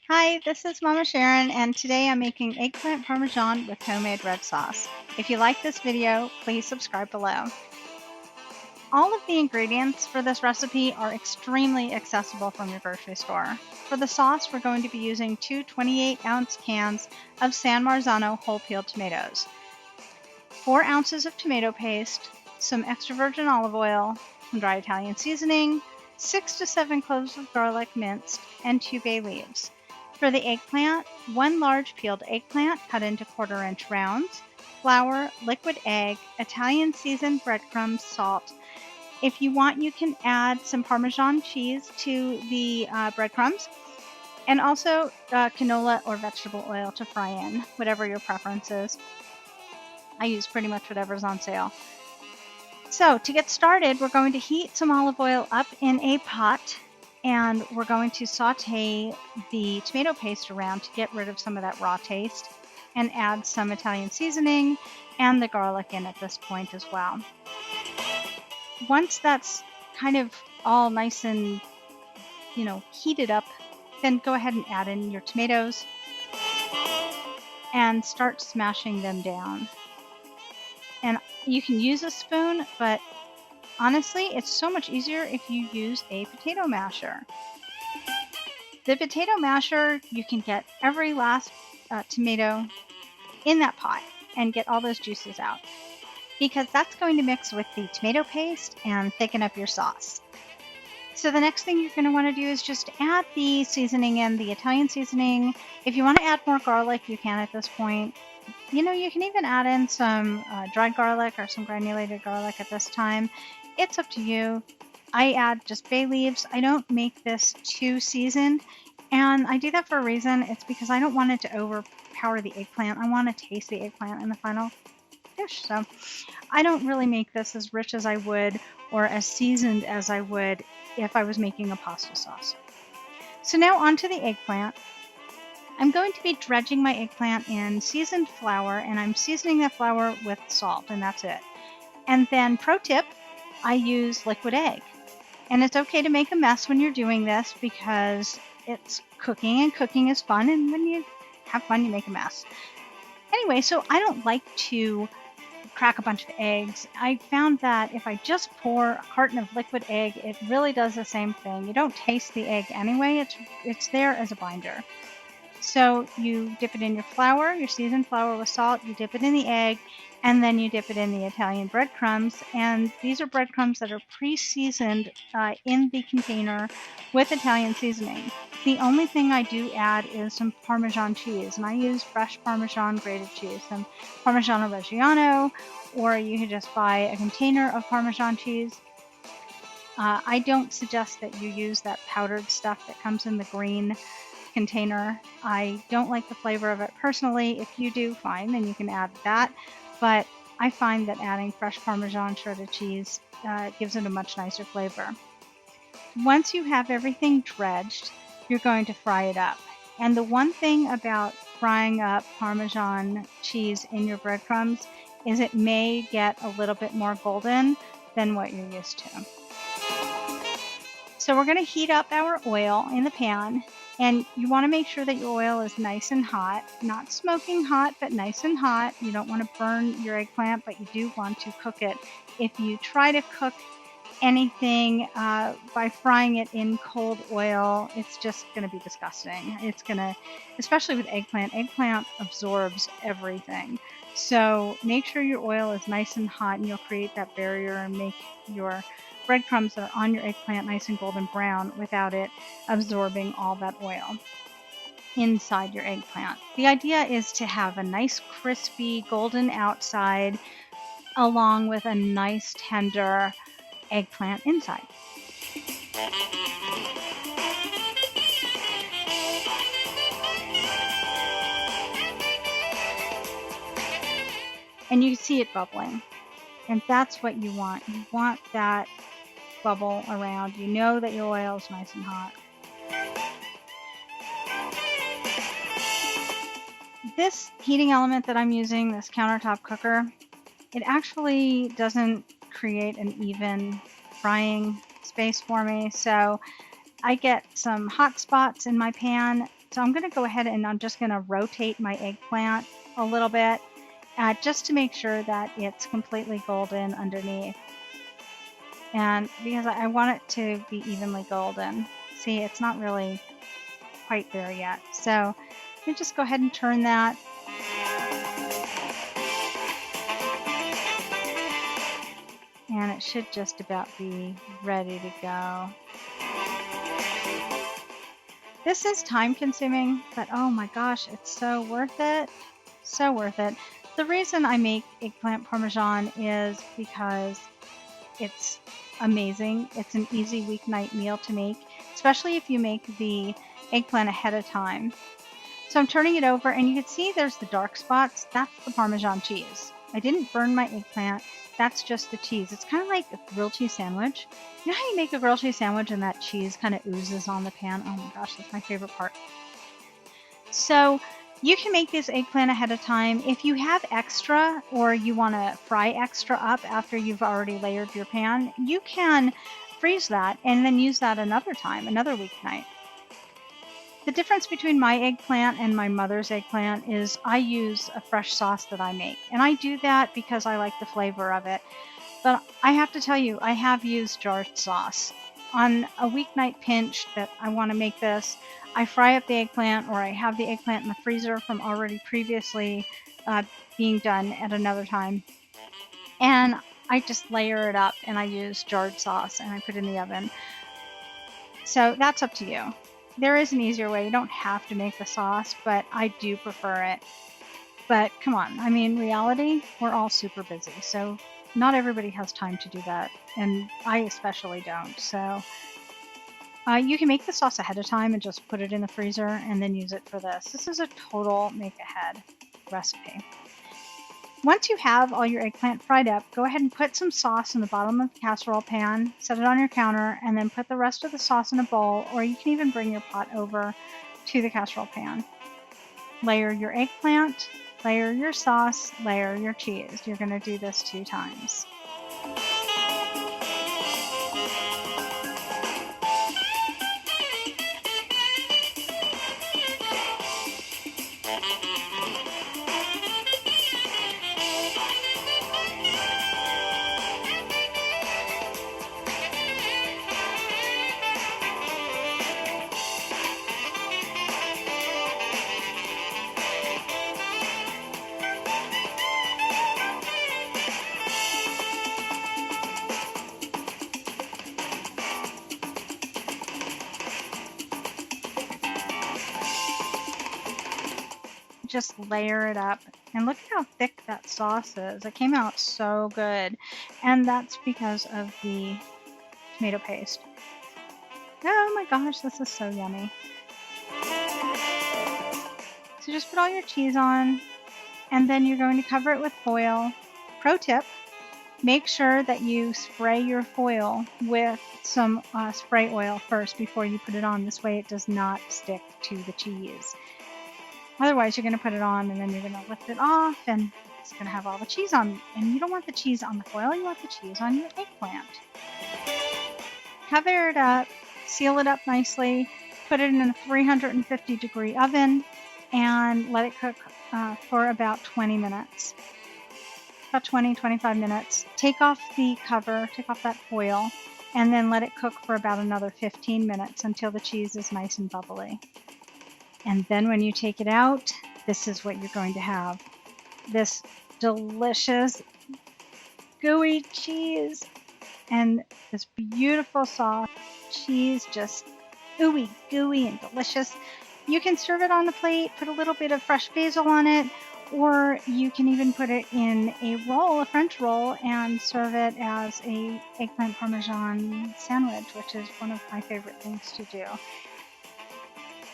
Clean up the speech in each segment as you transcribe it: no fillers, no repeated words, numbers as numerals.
Hi, this is Mama Sharon, and today I'm making eggplant parmesan with homemade red sauce. If you like this video, please subscribe below. All of the ingredients for this recipe are extremely accessible from your grocery store. For the sauce, we're going to be using two 28-ounce cans of San Marzano whole peeled tomatoes, 4 ounces of tomato paste, some extra virgin olive oil, some dry Italian seasoning, 6 to 7 cloves of garlic minced, and 2 bay leaves. For the eggplant, 1 large peeled eggplant cut into 1/4-inch rounds, flour, liquid egg, Italian seasoned breadcrumbs, salt. If you want, you can add some Parmesan cheese to the breadcrumbs, and also canola or vegetable oil to fry in, whatever your preference is. I use pretty much whatever's on sale. So to get started, we're going to heat some olive oil up in a pot, and we're going to saute the tomato paste around to get rid of some of that raw taste, and add some Italian seasoning and the garlic in at this point as well. Once that's kind of all nice and, heated up, then go ahead and add in your tomatoes and start smashing them down. And you can use a spoon, but honestly, it's so much easier if you use a potato masher. The potato masher, you can get every last tomato in that pot and get all those juices out, because that's going to mix with the tomato paste and thicken up your sauce. So the next thing you're going to want to do is just add the seasoning in, the Italian seasoning. If you want to add more garlic, you can at this point. You can even add in some dried garlic or some granulated garlic at this time. It's up to you. I add just bay leaves. I don't make this too seasoned, and I do that for a reason. It's because I don't want it to overpower the eggplant. I want to taste the eggplant in the final dish. So I don't really make this as rich as I would or as seasoned as I would if I was making a pasta sauce. So now onto the eggplant. I'm going to be dredging my eggplant in seasoned flour, and I'm seasoning that flour with salt, and that's it. And then, pro tip, I use liquid egg. And it's okay to make a mess when you're doing this, because it's cooking, and cooking is fun, and when you have fun, you make a mess. Anyway, so I don't like to crack a bunch of eggs. I found that if I just pour a carton of liquid egg, it really does the same thing. You don't taste the egg anyway. It's there as a binder. So you dip it in your flour, your seasoned flour with salt, you dip it in the egg, and then you dip it in the Italian breadcrumbs. And these are breadcrumbs that are pre-seasoned in the container with Italian seasoning. The only thing I do add is some Parmesan cheese, and I use fresh Parmesan grated cheese, some Parmigiano Reggiano, or you can just buy a container of Parmesan cheese. I don't suggest that you use that powdered stuff that comes in the green container. I don't like the flavor of it personally. If you do, fine, then you can add that. But I find that adding fresh Parmesan shredded cheese gives it a much nicer flavor. Once you have everything dredged, you're going to fry it up. And the one thing about frying up Parmesan cheese in your breadcrumbs is it may get a little bit more golden than what you're used to. So we're going to heat up our oil in the pan, and you want to make sure that your oil is nice and hot, not smoking hot, but nice and hot. You don't want to burn your eggplant, but you do want to cook it. If you try to cook anything by frying it in cold oil, it's just going to be disgusting. It's going to, especially with eggplant absorbs everything. So make sure your oil is nice and hot, and you'll create that barrier and make your breadcrumbs that are on your eggplant nice and golden brown without it absorbing all that oil inside your eggplant. The idea is to have a nice crispy golden outside along with a nice tender eggplant inside. And you see it bubbling, and that's what you want. You want that bubble around. You know that your oil is nice and hot. This heating element that I'm using, this countertop cooker, it actually doesn't create an even frying space for me, so I get some hot spots in my pan So I'm going to go ahead and I'm just going to rotate my eggplant a little bit just to make sure that it's completely golden underneath. And because I want it to be evenly golden. See, it's not really quite there yet. So let me just go ahead and turn that. And it should just about be ready to go. This is time consuming, but oh my gosh, it's so worth it. So worth it. The reason I make eggplant parmesan is because it's amazing. It's an easy weeknight meal to make, especially if you make the eggplant ahead of time. So I'm turning it over and you can see there's the dark spots. That's the Parmesan cheese. I didn't burn my eggplant. That's just the cheese. It's kind of like a grilled cheese sandwich. You know how you make a grilled cheese sandwich and that cheese kind of oozes on the pan? Oh my gosh, that's my favorite part. So you can make this eggplant ahead of time. If you have extra or you want to fry extra up after you've already layered your pan, you can freeze that and then use that another time, another weeknight. The difference between my eggplant and my mother's eggplant is I use a fresh sauce that I make. And I do that because I like the flavor of it. But I have to tell you, I have used jarred sauce. On a weeknight pinch that I want to make this, I fry up the eggplant, or I have the eggplant in the freezer from already previously being done at another time. And I just layer it up and I use jarred sauce and I put it in the oven. So that's up to you. There is an easier way. You don't have to make the sauce, but I do prefer it. But come on, I mean, reality, we're all super busy, so not everybody has time to do that, and I especially don't. So you can make the sauce ahead of time and just put it in the freezer and then use it for this. This is a total make-ahead recipe. Once you have all your eggplant fried up, go ahead and put some sauce in the bottom of the casserole pan, set it on your counter, and then put the rest of the sauce in a bowl, or you can even bring your pot over to the casserole pan. Layer your eggplant, layer your sauce, layer your cheese. You're going to do this 2 times. Just layer it up, and look at how thick that sauce is. It came out so good, and that's because of the tomato paste. Oh my gosh, this is so yummy. So just put all your cheese on, and then you're going to cover it with foil. Pro tip, make sure that you spray your foil with some spray oil first before you put it on. This way it does not stick to the cheese. Otherwise, you're going to put it on and then you're going to lift it off and it's going to have all the cheese on. And you don't want the cheese on the foil, you want the cheese on your eggplant. Cover it up, seal it up nicely, put it in a 350-degree oven, and let it cook for about 20 minutes. About 20-25 minutes. Take off the cover, take off that foil, and then let it cook for about another 15 minutes until the cheese is nice and bubbly. And then when you take it out, this is what you're going to have. This delicious gooey cheese and this beautiful sauce. Cheese just ooey gooey and delicious. You can serve it on the plate, put a little bit of fresh basil on it, or you can even put it in a roll, a French roll, and serve it as a eggplant parmesan sandwich, which is one of my favorite things to do.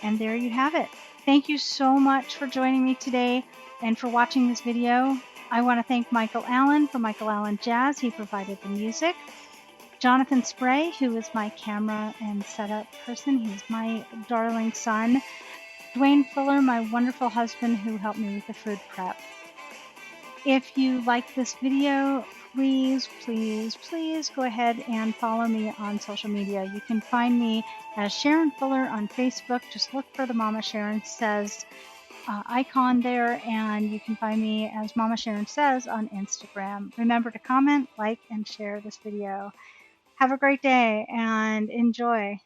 And there you have it. Thank you so much for joining me today and for watching this video. I want to thank Michael Allen from Michael Allen Jazz. He provided the music. Jonathan Spray, who is my camera and setup person. He's my darling son. Dwayne Fuller, my wonderful husband, who helped me with the food prep. If you like this video, please, please, please go ahead and follow me on social media. You can find me as Sharon Fuller on Facebook. Just look for the Mama Sharon Says icon there, and you can find me as Mama Sharon Says on Instagram. Remember to comment, like, and share this video. Have a great day and enjoy.